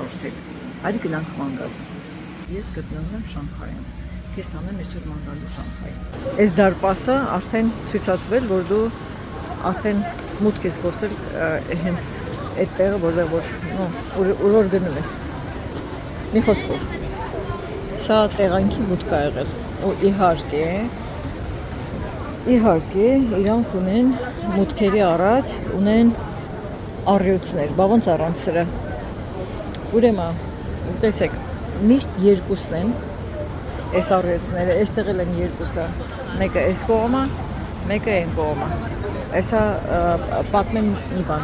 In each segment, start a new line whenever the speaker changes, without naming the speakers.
հաղորդել։ Արի գնանք ման գալ։ Ես գտնվում եմ Շանհայում։ Քեզ տանեմ այսօր ման գալու Շանհայ։ Այս դարպասը արդեն ցույցատվել, որ դու արդեն մուտք ես գործել հենց այդ տեղը, որտեղ որ գնում ես։ Մի խոսքով։ Սա տեղանքի մուտք ա եղել։ Ու իհարկե, իրանք ունեն մուտքերի առաջ ունեն առյուծներ, բա ոնց առանց սրա։ Ուրեմն, տեսեք, միշտ երկուսն են այս առյուծները, այստեղ էլ են երկուսը։ Մեկը այս կողմը, մեկը այն կողմը։ Այսա պատմեմ մի բան։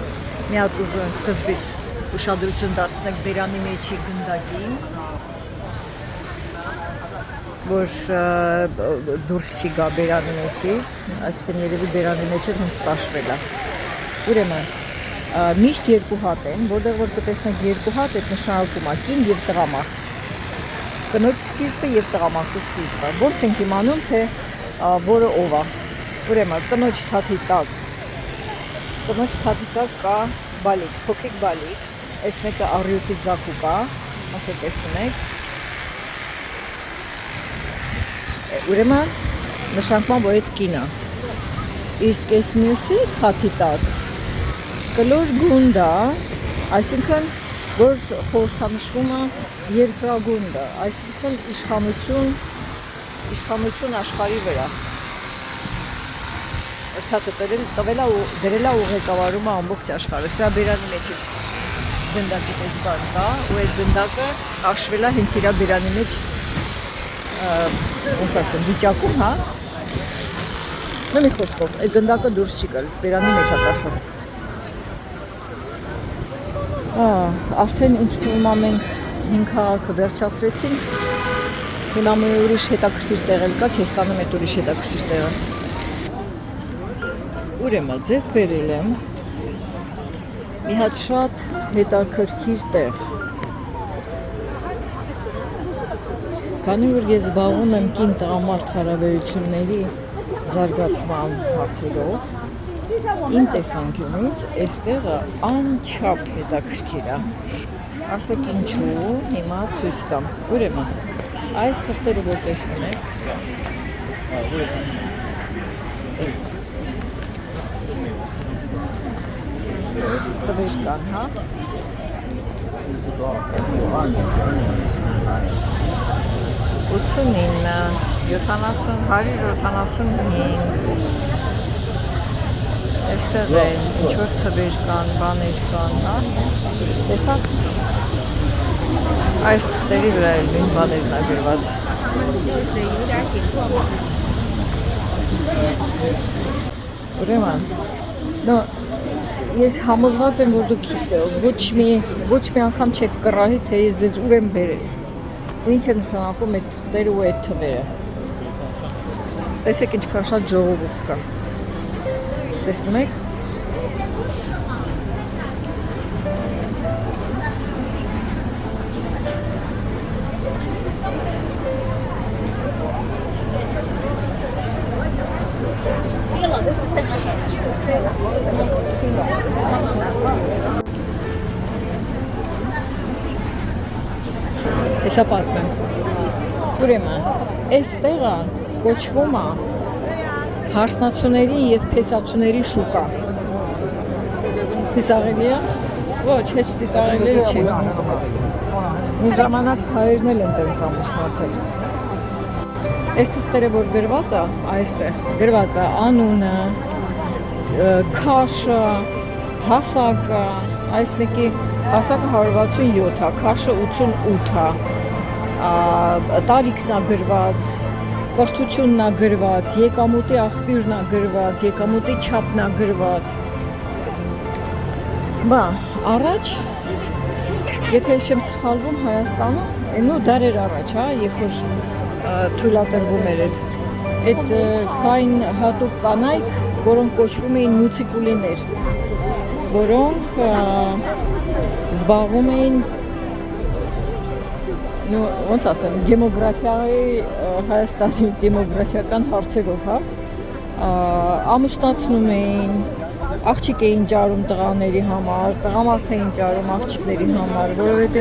Մի հատ ուզում եմ սկզբից ուշադրություն դարձնեք բերանի մեջի գնդակին, որ դուրս չի գա բերանի մեջից, այսինքն երևի բերանի մեջը հենց տաշվել է։ Ուրեմն, միշտ երկու հատ են, որտեղ որ կտեսնեք երկու հատ, այդ նշանակում է կին եւ տղամարդ։ Կնոջ սկիզբը եւ տղամարդու սկիզբը։ Ոնց ենք իմանում, թե որը ով է։ Ուրեմն, կնոջ թաթի տակ կա բալիկ, փոքրիկ բալիկ, այս մեկը առյուծի ձախու կա, ասեք տեսնում եք։ Ուրեմն, նշանակում որ այդ կին է։ Իսկ այս մյուսի թաթի տակ կլոր գունդ է, այսինքն որ խորհրդանշվում է երկրագունդը, այսինքն իշխանություն աշխարհի վրա։ Թաթը տվել է ու դրել է ու ղեկավարում է ամբողջ աշխարհը։ Սա բերանի մեջ գնդակի պես բան կա, ու այդ գնդակը հաշվել է հենց իր բերանի մեջ ոնց ասեմ, վիճակում, հա։ Մի խոսքով, այդ գնդակը դուրս չի գալիս, բերանի մեջ է տաշված։ Արդեն ինձ թվում է մենք 5 քաղաքը վերջացրեցին։ Հիմա մի ուրիշ հետաքրքիր տեղ էլ կա, քեզ տանեմ այդ ուրիշ հետաքրքիր տեղը։ Ուրեմն, ձեզ բերել եմ մի հատ շատ հետաքրքիր տեղ։ Քանի որ ես զբաղվում եմ կին-տղամարդ հարաբերությունների զարգացման հարցերով, իմ տեսանկյունից այս տեղը անչափ հետաքրքիր է։ Ասեք ինչու, հիմա ցույց տամ։ Ուրեմն, այս թղթերը որ տեսնում եք, այս թվեր կան, հա։ 89, 70, 175, այստեղ են, ինչ-որ թվեր կան, բաներ կան, հա, տեսակ, այս թղթերի վրա էլ նույն բաներն է գրված։ Ուրեմն, ես համոզված եմ, որ դուք ոչ մի անգամ չեք կռահի, թե ես ձեզ ուր եմ բերել։ Ու ինչ է նշանակում այդ թղթերը ու այդ թվերը։ Տեսեք ինչքան շատ ժողովուրդ կա։ Տեսնում եք։ Հեսա պատմեմ։ Ուրեմն, այս տեղը կոչվում է հարսնացուների և փեսացուների շուկա։ Ծիծաղելի է։ Ոչ, հեչ ծիծաղելի չի։ Մի ժամանակ հայերն էլ են տենց ամուսնացել։ Այս թղթերը որ գրված է, այստեղ գրված է անունը, քաշը, հասակը, այս մեկի հասակը 167 է, քաշը 88 է, տարիքն է գրված, կրթությունն է գրված, եկամուտի աղբյուրն է գրված, եկամուտի չափն է գրված։ Բա, առաջ, եթե չեմ սխալվում Հայաստանում, այնու դարեր առաջ, հա, երբ որ թույլատրվում էր այդ կային հատուկ կանայք, որոնք կոչվում էին մուցիկուլիներ, որոնք զբաղվում էին ոնց ասեմ, դեմոգրաֆիայի Հայաստանի դեմոգրաֆիական հարցերով, հա, ամուսնացնում էին, աղջիկ էին ճարում տղաների համար, տղամարդ էին ճարում աղջիկների համար, որովհետև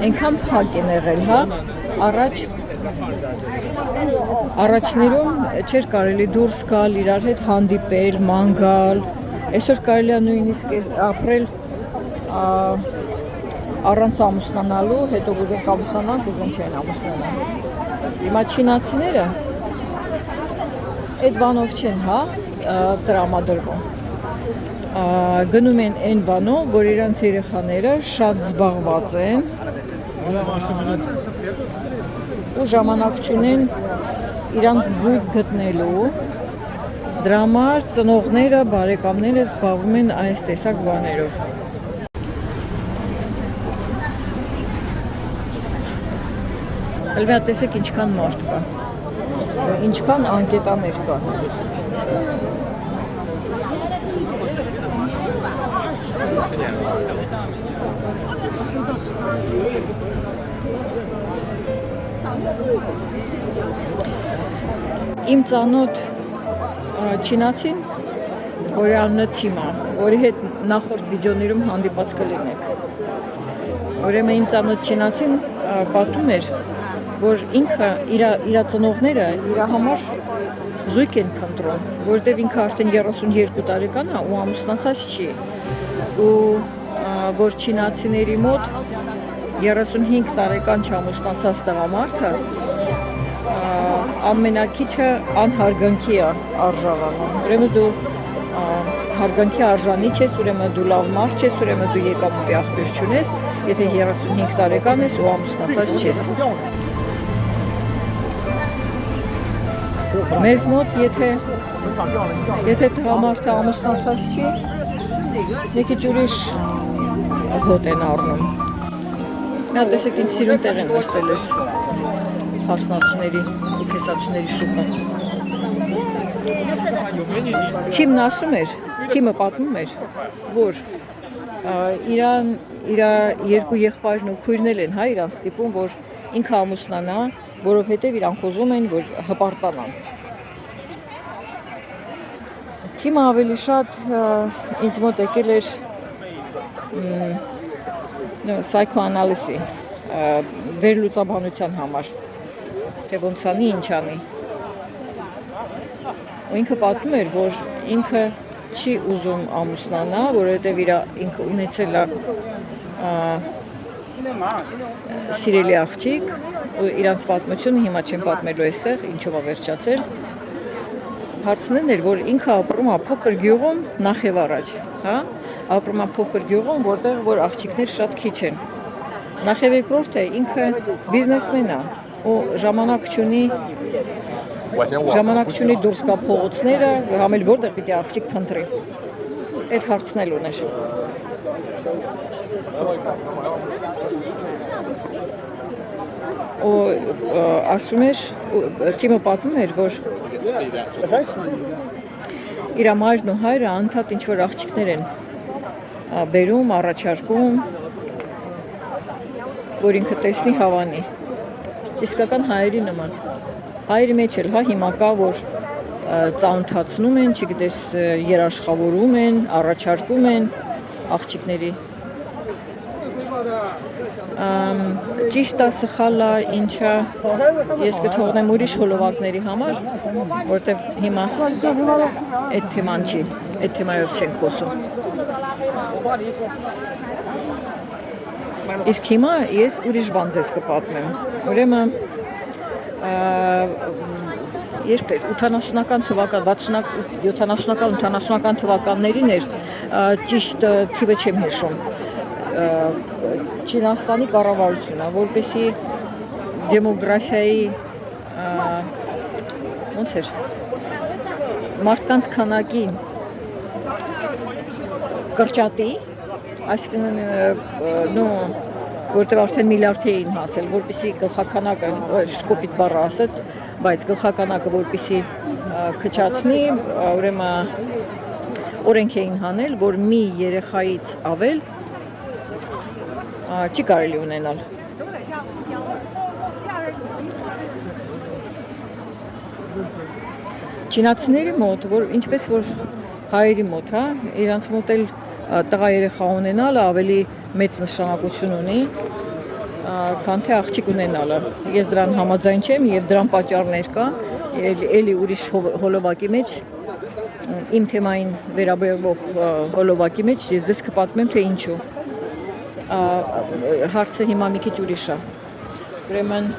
այնքան փակ են եղել, հա, առաջներում չէր կարելի դուրս գալ, իրար հետ հանդիպել, ման գալ, այսօր կարելի է նույնիսկ ապրել առանց ամուսնանալու, հետո ուզեն ամուսնանան, ուզեն չեն ամուսնանան։ Հիմա չինացիները այդ բանով չեն, հա, տրամադրվում։ Գնում են այն բանով, որ իրանց երեխաները շատ զբաղված են ու ժամանակ չունեն իրանց զույգ գտնելու, դրա համար ծնողները, բարեկամները զբաղվում են այս տեսակ բաներով։ Հələ տեսեք ինչքան մարդ կա, ինչքան անկետաներ կա։ Իմ ծանոթ չինացին, որի անունը Թիմա, որի հետ նախորդ վիդեոներում հանդիպած կլինեք։ Ուրեմն իմ ծանոթ չինացին պատում էր, որ ինքը իր ծնողները իր համար զույգ են փնտրում, որտեղ ինքը արդեն 32 տարեկան է ու ամուսնացած չի։ Ու որ չինացիների մոտ 35 տարեկան չամուսնացած տղամարդը ամենակիչը անհարգանքի է արժանանում։ Ուրեմն դու հարգանքի արժանի չես, ուրեմն դու լավ մարդ չես, ուրեմն դու եկամուտի աղբյուր չունես, եթե 35 տարեկան ես ու ամուսնացած չես։ Մեզ մոտ եթե տղամարդը ամուսնացած չի, եկի ջուրիշ հոտ են առնում։ Նա տեսեք ինչ սիրուն տեղ են նստել ես հարսնացուների ու քեսացուների շուկան։ Թիմն ասում էր, Թիմը պատմում էր, որ իր երկու եղբայրն ու քույրն են, հա, իրան ստիպում, որ ինքը ամուսնանա, որովհետև իրանք ուզում են, որ հպարտանան։ Թիմը ավելի շատ ինձ մոտ եկել էր psychoanalysis-ի վերլուծաբանության համար, թե ոնց անի, ինչ անի։ Ու ինքը պատմում էր, որ ինքը չի ուզում ամուսնանա, որովհետև ինքը ունեցել է սիրելի աղջիկ, ու իրանց պատմությունը հիմա չեմ պատմելու այստեղ, ինչով է վերջացել։ Հարցնեն էր, որ ինքը ապրում է փոքր գյուղում նախ եւ առաջ, հա, ապրում է փոքր գյուղում, որտեղ որ աղջիկներ շատ քիչ են։ Նախ եւ երկրորդը ինքը բիզնեսմեն է ու ժամանակ չունի դուրս գա փողոցները, համել որտեղ պիտի աղջիկ փնտրի։ Այդ հարցն էլ ուներ։ Ու ասում էր, Թիմը պատմում էր, որ իր մայրն ու հայրը անդադ ինչ-որ աղջիկներ են բերում, առաջարկում, որ ինքը տեսնի հավանի։ Իսկական հայերի նման։ Հայերի մեջ էլ, հա, հիմա կա, որ ծանոթացնում են, չգիտես, երաշխավորում են, առաջարկում են աղջիկների։ Ճիշտ է, սխալ է, ինչա, ես կթողնեմ ուրիշ հոլովակների համար, որտեղ հիմա այդ թեման չի, այդ թեմայով չենք խոսում։ Իսկ հիմա ես ուրիշ բան ձեզ կպատմեմ։ Ուրեմն երբ էր 80-ական թվական, 60-70-ական, 80-ական թվականներին էր, ճիշտ թիվը չեմ հիշում, Չինաստանի կառավարությունը, որպեսզի դեմոգրաֆիայի ոնց էր, մարդկանց քանակի կրճատի, այսինքն որտեղ արդեն միլիարդ էին հասել, որպեսզի գլխականակը, շկոպիտ բառը ասած, բայց գլխականակը որպեսզի քչացնի, ուրեմն օրենք էին հանել, որ մի երեխայից ավել չի կարելի ունենալ։ Չինացիների մոտ, որ ինչպես որ հայերի մոտ, հա, իրանց մոտ էլ տղա երեխա ունենալը ավելի մեծ նշանակություն ունի, քան թե աղջիկ ունենալը։ Ես դրան համաձայն չեմ եւ դրան պատճառներ կա, էլի ուրիշ հոլովակի մեջ, իմ թեմային վերաբերող հոլովակի մեջ ես դες կպատմեմ թե ինչու։ Հարցը հիմա մի քիչ ուրիշ է։ Ուրեմն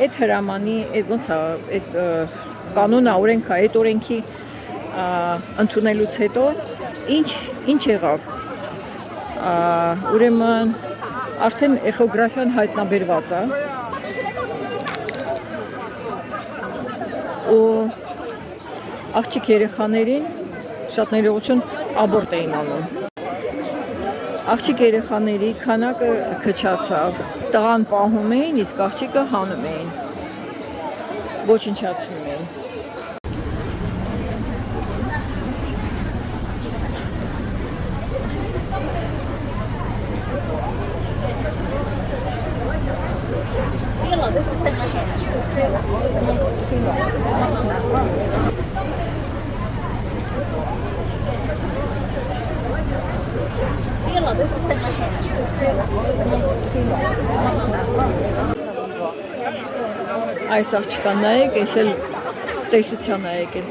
այդ հրամանի, ոնց է, այդ կանոնը օրենքա, այդ օրենքի ընդունելուց հետո ինչ եղավ։ Ուրեմն արդեն էխոգրաֆիան հայտնաբերված է ու աղջիկ երեխաներին շատ ներողություն աբորտ էին անում։ Աղջիկ երեխաների քանակը քչացավ, տղան պահում էին, իսկ աղջիկը հանում էին, ոչնչացնում էին։ Այս աղջկան նայեք, ես էլ տեսության է եկել։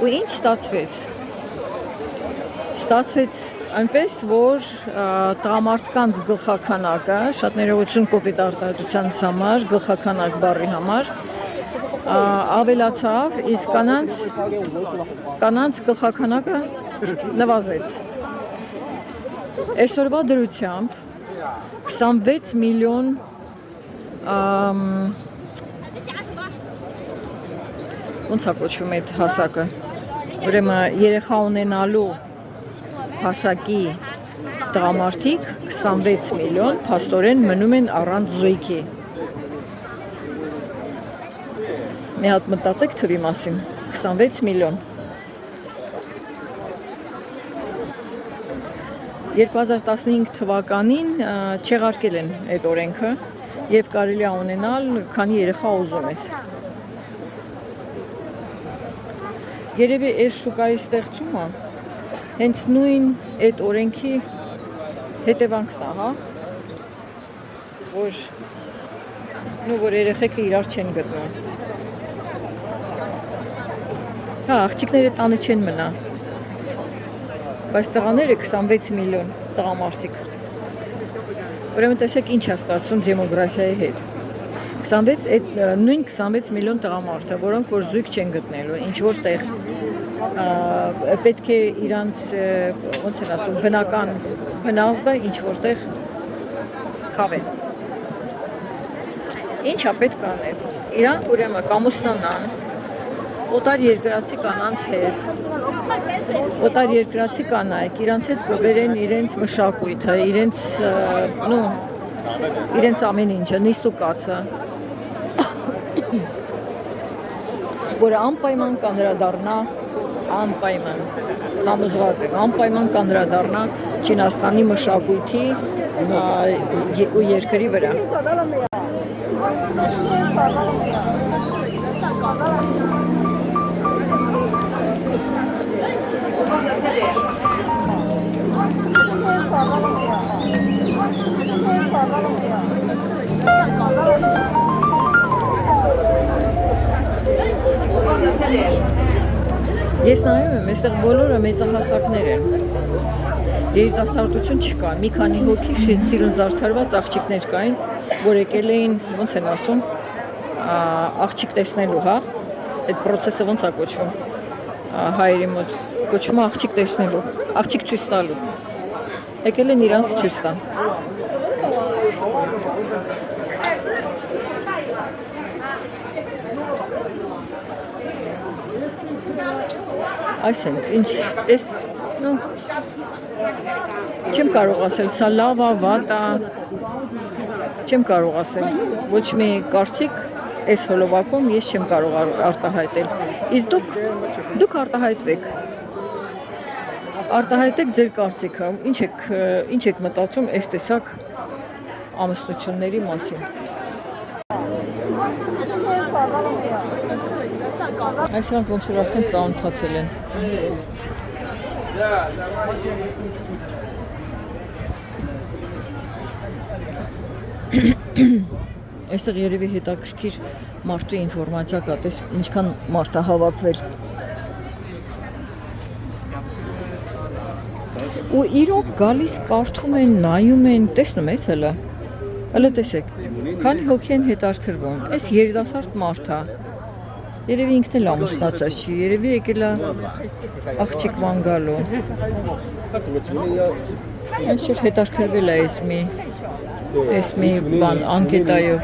Ու ինչ ստացվեց։ Ստացվեց այնպես, որ տղամարդկանց գլխաքանակը, շատ ներողություն կոպիտ արտահայտությանս համար, գլխաքանակ բառի համար, ավելացավ, իսկ կանանց գլխաքանակը նվազեց։ Այսօրվա դրությամբ 26 միլիոն ոնց է կոչվում այդ հասակը։ Ուրեմն երեխա ունենալու հասակի տղամարդիկ 26 միլիոն փաստորեն մնում են առանց զույգի։ Մի հատ մտածեք թվի մասին, 26 միլիոն։ 2015 թվականին չեղարկել են այդ օրենքը եւ կարելի է ունենալ, քանի երեխա ուզում ես։ Երևի այս շուկայի ստեղծումը հենց նույն այդ օրենքի հետևանքն է, հա, որ երեխեքը իրար չեն գտնում։ Հա, աղջիկները տանը չեն մնա, բայց տղաները 26 միլիոն տղամարդիկ։ Ուրեմն տեսեք ինչ է ստացվում դեմոգրաֆիայի հետ։ Նույն 26 միլիոն տղամարդը, որոնք որ զույգ չեն գտնելու, ինչ որտեղ պետք է իրանց, ոնց են ասում, բնական բնազդը ինչ որտեղ քավեն։ Ինչ է պետք անել։ Իրանք ուրեմն կամուսնանան օտար երկրացի կանանց հետ, օտար երկրացի կանայք իրանց հետ կբերեն իրենց մշակույթը, իրենց ամեն ինչը, նիստուկացը, որը անպայման կանդրադառնա, անպայման, համոզված եմ, անպայման կանդրադառնա Չինաստանի մշակույթի ու երկրի վրա։ Ես նայում եմ, այստեղ բոլորը մեծահասակներ են։ Երիտասարդություն չկա, մի քանի հոգի սիրուն զարդարված աղջիկներ կային, որ եկել էին, ոնց են ասում, աղջիկ տեսնելու, հա, այդ պրոցեսը ոնց է կոչվում հայերի մոտ, կոչվում է աղջիկ տեսնելու, աղջիկ ցույց տալու, եկել են իրանց ցույց տան։ Այսինքն, ինչ, ես, չեմ կարող ասել, սա լավ է, վատ է, չեմ կարող ասել, ոչ մի կարծիք այս հոլովակում ես չեմ կարող արտահայտել, իսկ դուք արտահայտվեք, Արտահայտեք ձեր կարծիքը, ինչ եք մտածում այս տեսակ ամուսնությունների մասին։ Այսինքն ոնց որ արդեն ծանոթացել են։ Այստեղ երևի հետաքրքիր մարդու ինֆորմացիա կա, տես ինչքան մարդ է հավաքվել։ Ու իրոք գալիս կարդում են, նայում են, տեսնում եք հələ։ Հələ տեսեք, քանի հոգի են հետաքրքրվում։ Այս երիտասարդ մարդ է։ Երևի ինքն էլ ամուսնացած չի, երևի եկել է աղջիկ ման գալու։ Այս չէր հետաքրքրվել է այս մի բան անկետայով։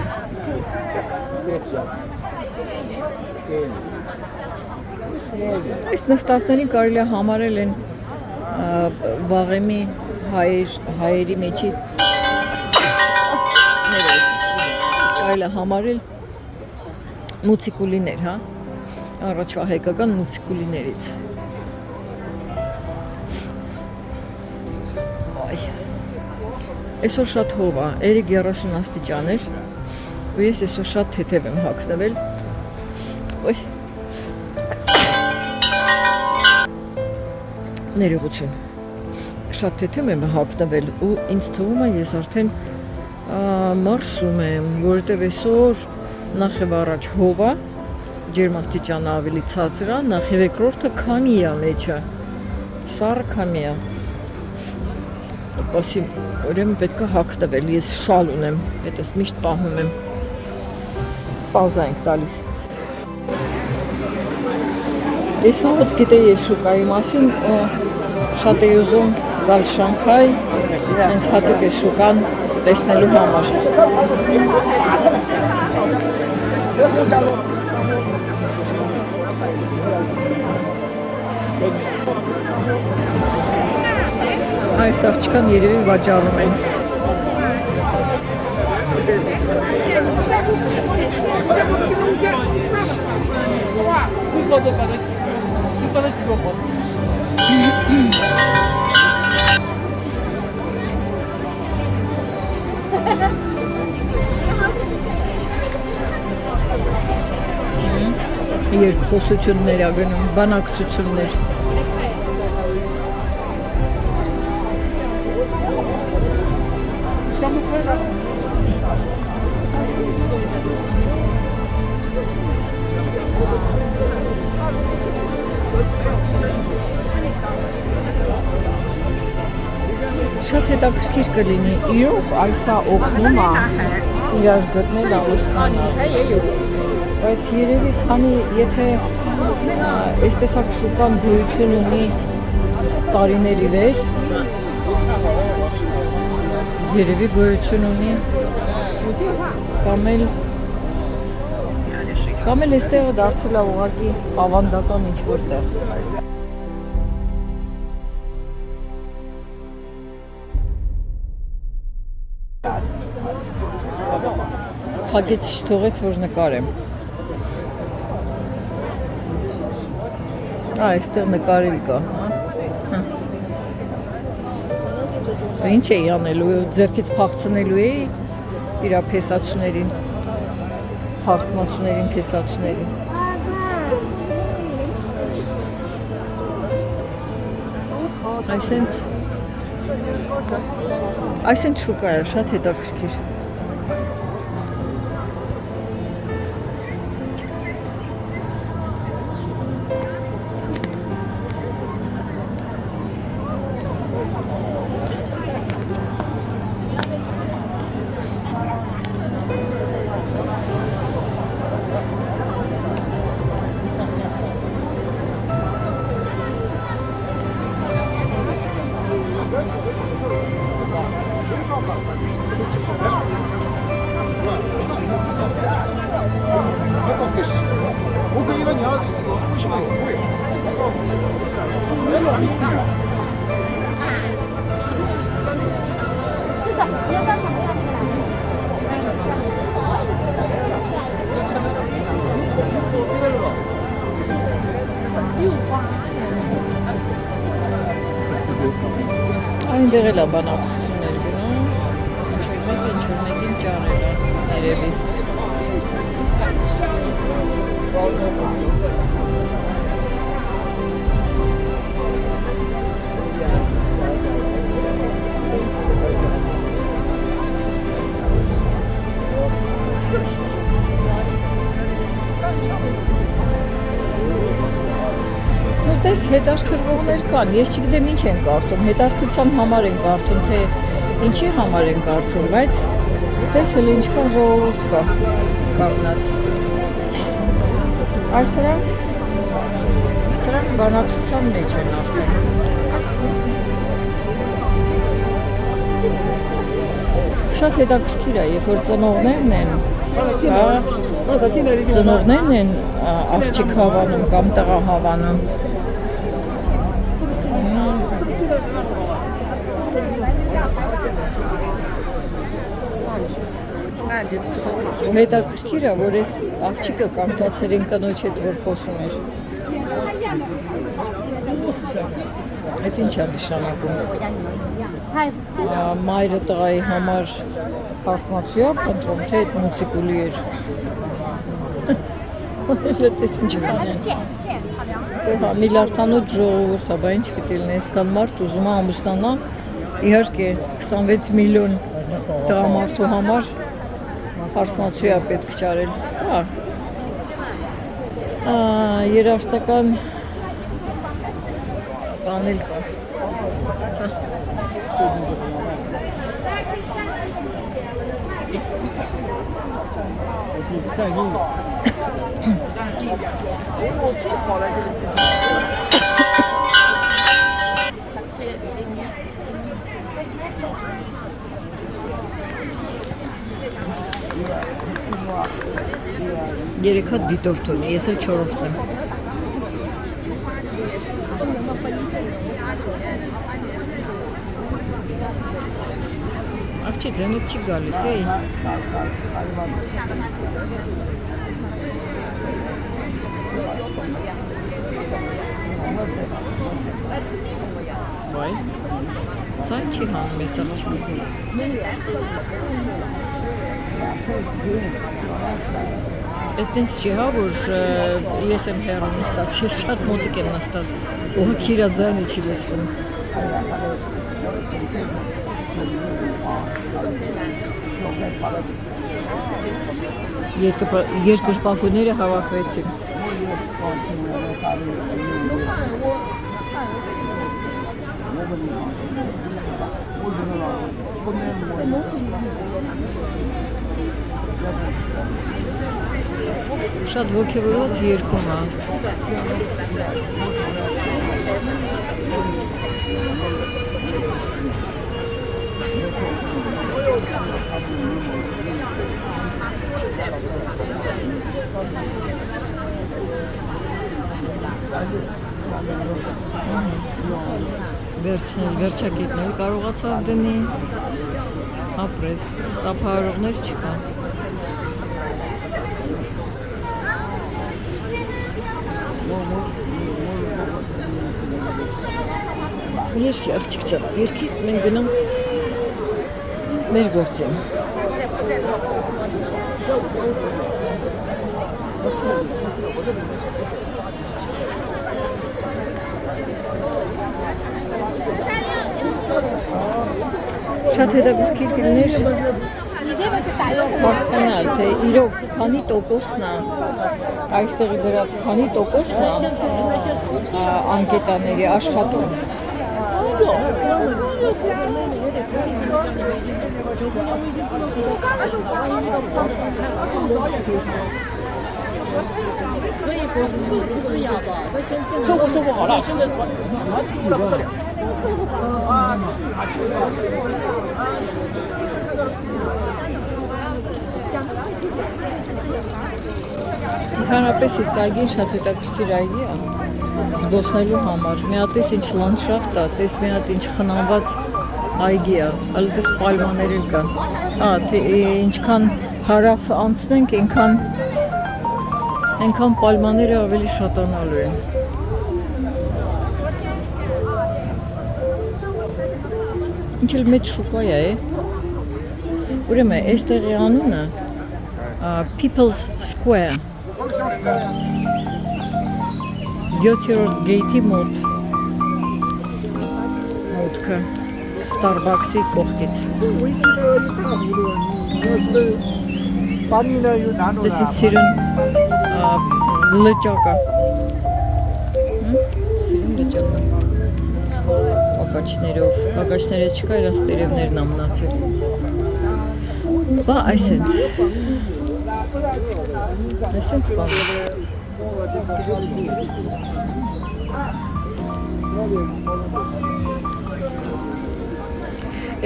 Այս նստածներին կարելի է համարել են վաղեմի հայերի մեջի կարելի է համարել մուցիկուլիներ, հա, առաջվա հայկական մուցիկուլիներից։ Այսօր շատ հով է, երեք 30 աստիճան էր, ու ես այսօր շատ թեթև եմ հագնվել։ Ներողություն, շատ թեթև եմ հագնվել ու ինձ թվում է ես արդեն մարսում եմ, որովհետև այսօր նախ եւ առաջ հով է, ջերմաստիճանը ավելի ցածր է, նախ եւ երկրորդը քամի է մեջը, սառը քամի է։ Բասի ուրեմն պետք է հագնվել, ես շալ ունեմ, հետս միշտ պահում եմ։ Պաուզա ենք տալիս։ Ես ոնց գիտեի ես շուկայի մասին, շատ էի ուզում գալ Շանհայ, հենց հատուկ է շուկան տեսնելու համար։ Այս աղջկան երևի վաճառում են։ Երկխոսություններ ա գնում, բանակցություններ։ Շատ հետաքրքիր կլինի, իրոք այսա օգնում է իրար գտնել ամուսնանալ, բայց երևի քանի եթե այս տեսակ շուկան գոյություն ունի տարիների վեր, երևի գոյություն ունի կամ էլ այստեղը դարձել է ուղղակի ավանդական ինչ-որ տեղ։ Հագեց չթողեց, որ նկարեմ։ Այստեղ նկարել կա, հա։ Ինչ էի անելու, ձեռքից փախցնելու էի իրա փեսացուներին, հարսնացուներին, փեսացուներին։ Այսենց շուկա է, շատ հետաքրքիր։ այնտեղ էլ է բանակցություններ գնում, ինչ-որ մեկին ճարել է, երևի։ Տես հետաքրքրվողներ կան, ես չգիտեմ ինչ են կարդում, հետաքրքրության համար են կարդում, թե ինչի համար են կարդում, բայց տես էլ ինչքան ժողովուրդ կա կանգնած։ Այս սրանք բանակցության մեջ են արդեն։ Շատ հետաքրքիր է, երբ որ ծնողներն են աղջիկ հավանում կամ տղա հավանում։ Հետաքրքիր է, որ այս աղջիկը կարդացել են կնոջ հետ, որ խոսում էր։ Այդ ինչ է նշանակում։ Մայրը տղայի համար հարսնացու է փնտրում, թե այդ մուցիկուլի էր։ Elə տես ինչ բան է։ Հա, միլիարդանոց ժողովուրդ է, բա ինչ պիտի լինի, այսքան մարդ ուզում է ամուսնանա, իհարկե 26 միլիոն տղամարդու համար հարսնացու է պետք ճարել։ Երաժշտական բան էլ կա։ Երեք հատ դիտորդ ունի, ես էլ չորրորդն եմ։ Աղջի ձենոտ չի գալիս, էի։ Վայ, ծայն չի հանում ես աղջիկը։ Այդտենց չի հա, որ ես եմ հեռուն նստած, ես շատ մոտիկ եմ նստած, ուղղակի իրա ձայնը չի լսվում։ Երկրպագուները հավաքվեցին։ Շատ ոգևորված երգում է։ Վերջակետներ կարողացավ դնի, ապրես, ծափահարողներ չկան։ Երկի աղջիկ ջան, երկից մենք գնանք մեր գործին։ Շատ հետաքրքիր կլիներ հասկանալ, թե իրոք քանի տոկոսն է, այստեղի դրած քանի տոկոսն է անկետաների աշխատում։
凑不好了，现在拿起来不得了。
Ընդհանրապես այս այգին շատ հետաքրքիր այգի է զբոսնելու համար։ Մի հատ ինչ լանդշաֆտ է, տես մի հատ ինչ խնամված այգի է, այլ դες պալմաներ էլ կան։ Թե ինչքան հարավ անցնենք, այնքան պալմաները ավելի շատանալու են։ ինչ էլ մեծ շուկա է։ Ուրեմն այստեղի անունը People's Square 7-րդ գեյթի մոտքը Starbucks-ի կողքից։ Տեսիք սիրուն լճակը։ Սիրուն լճակը։ Ակաչները չկա, իրաց տերևներն ամնացել։ Բա այսենց բան։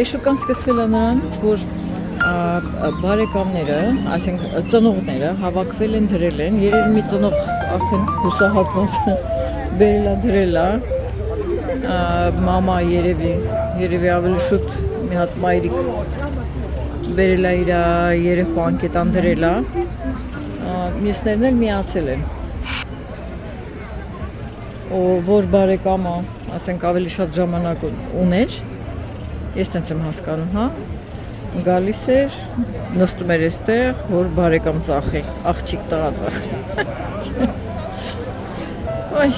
Այս շուկան սկսվել է նրանից, որ բարեկամները, ասենք ծնողները հավաքվել են դրել են, երևի մի ծնող արդեն հուսահատված բերել է դրել է, մամա երևի ավելի շուտ մի հատ մայրիկ բերել է իր երեխու անկետան դրել է, մյուսներն էլ միացել են, որ բարեկամը, ասենք ավելի շատ ժամանակ ուներ, ես տենց եմ հասկանում, հա, գալիս էր, նստում էր այստեղ, որ բարեկամ ծախի, աղջիկ տղա ծախի։ Այ,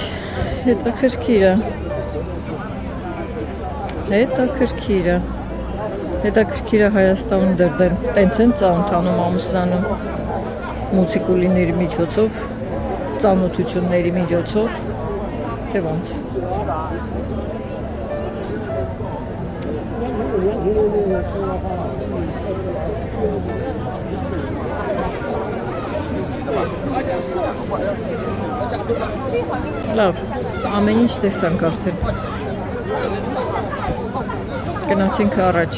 հետաքրքիր է Հայաստանում դրդեն, տենց են ծանոթանում ամուսնանում, մուցիկուլիների միջոցով, ծանոթությունների միջոցով, թե ոնց։ Լավ, ամեն ինչ տեսանք արդեն։ Գնացինք առաջ։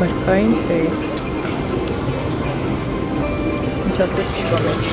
Մրգային թեյ։ Ինչ ասես չկա մեջ։